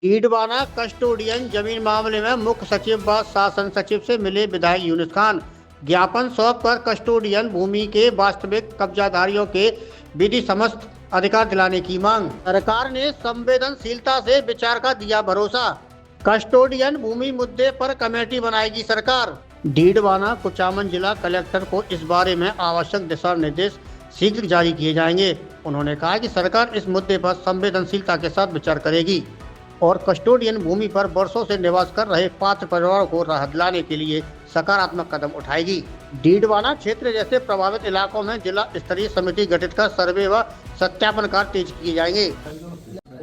ईडवाना custodian जमीन मामले में मुख्य सचिव व शासन सचिव से मिले विधायक यूनुस खान। ज्ञापन सौंप कर कस्टोडियन भूमि के वास्तविक कब्जाधारियों के विधि समस्त अधिकार दिलाने की मांग। सरकार ने संवेदनशीलता से विचार का दिया भरोसा। कस्टोडियन भूमि मुद्दे पर कमेटी बनाएगी सरकार। डीडवाना कुचामन जिला कलेक्टर को इस बारे में आवश्यक दिशा निर्देश शीघ्र जारी किए जाएंगे। उन्होंने कहा कि सरकार इस मुद्दे पर संवेदनशीलता के साथ विचार करेगी और कस्टोडियन भूमि पर वर्षों से निवास कर रहे पात्र परिवारों को राहत दिलाने के लिए सकारात्मक कदम उठाएगी। डीडवाना क्षेत्र जैसे प्रभावित इलाकों में जिला स्तरीय समिति गठित कर सर्वे व सत्यापन कार्य तेज किए जाएंगे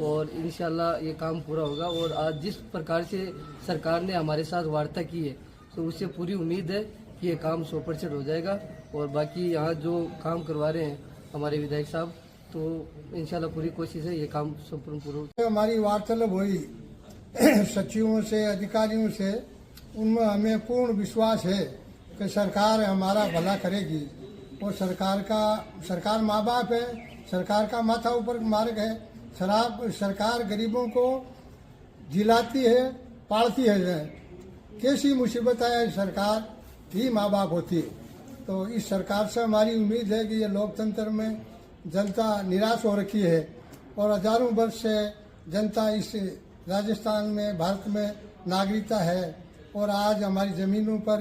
और इंशाल्लाह ये काम पूरा होगा। और आज जिस प्रकार से सरकार ने हमारे साथ वार्ता की है तो उससे पूरी उम्मीद है कि ये काम 100% हो जाएगा। और बाकी यहाँ जो काम करवा रहे हैं हमारे विधायक साहब, तो इंशाल्लाह पूरी कोशिश है ये काम संपूर्ण पूरा। हमारी वार्तालाप हुई सचिवों से, अधिकारियों से, उनमें हमें पूर्ण विश्वास है कि सरकार हमारा भला करेगी। और सरकार माँ बाप है, सरकार का माथा ऊपर मार्ग है। सरकार गरीबों को जिलाती है, पालती है। कैसी मुसीबत आए सरकार ही माँ बाप होती है। तो इस सरकार से हमारी उम्मीद है कि ये लोकतंत्र में जनता निराश हो रखी है और हजारों वर्ष से जनता इस राजस्थान में, भारत में नागरिकता है और आज हमारी ज़मीनों पर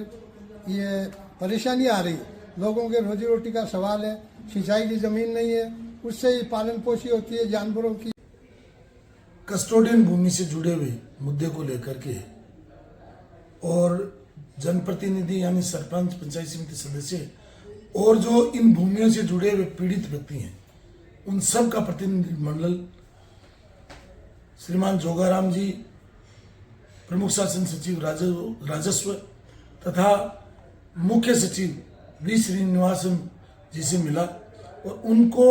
ये परेशानी आ रही। लोगों के रोजी रोटी का सवाल है, सिंचाई की ज़मीन नहीं है, उससे ही पालन पोषी होती है जानवरों की। कस्टोडियन भूमि से जुड़े हुए मुद्दे को लेकर के और जनप्रतिनिधि यानी सरपंच, पंचायत समिति सदस्य और जो इन भूमियों से जुड़े हुए पीड़ित व्यक्ति हैं, उन सब का प्रतिनिधि मंडल श्रीमान जोगाराम जी, प्रमुख शासन सचिव राजस्व तथा मुख्य सचिव वी श्रीनिवासन जी से मिला और उनको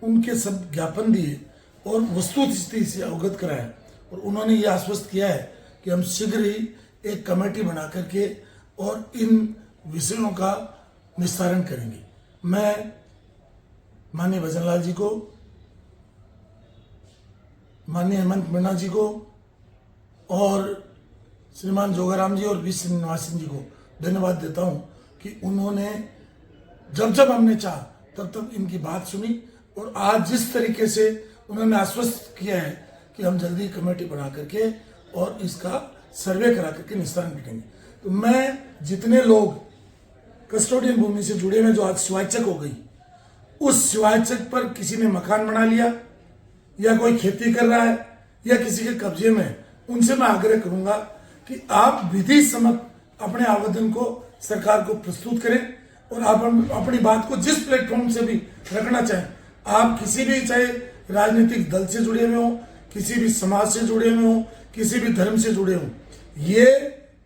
उनके सब ज्ञापन दिए और वस्तुस्थिति से अवगत कराया। और उन्होंने ये आश्वस्त किया है कि हम शीघ्र ही एक कमेटी बना करके और इन विषयों का निस्तारण करेंगे। मैं माननीय भजनलाल जी को, माननीय हेमंत मीणा जी को और श्रीमान जोगाराम जी और वी श्रीनिवासन जी को धन्यवाद देता हूं कि उन्होंने जब हमने चाहा तब इनकी बात सुनी और आज जिस तरीके से उन्होंने आश्वस्त किया है कि हम जल्दी कमेटी बना करके और इसका सर्वे करा करके निस्तारण करेंगे। तो मैं जितने लोग कस्टोडियन भूमि से जुड़े हुए जो आज शिवाचक हो गई, उस शिवाचक पर किसी ने मकान बना लिया या कोई खेती कर रहा है या किसी के कब्जे में, उनसे मैं आग्रह करूंगा कि आप विधि सम्मत अपने आवेदन को सरकार को प्रस्तुत करें और आप अपनी बात को जिस प्लेटफॉर्म से भी रखना चाहें, आप किसी भी, चाहे राजनीतिक दल से जुड़े हुए हों, किसी भी समाज से जुड़े हुए हों, किसी भी धर्म से जुड़े हों, ये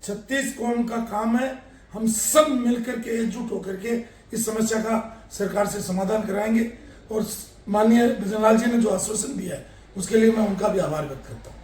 36 कौम का काम है। हम सब मिलकर के एकजुट होकर के इस समस्या का सरकार से समाधान कराएंगे। और माननीय भजनलाल जी ने जो आश्वासन दिया है उसके लिए मैं उनका भी आभार व्यक्त करता हूँ।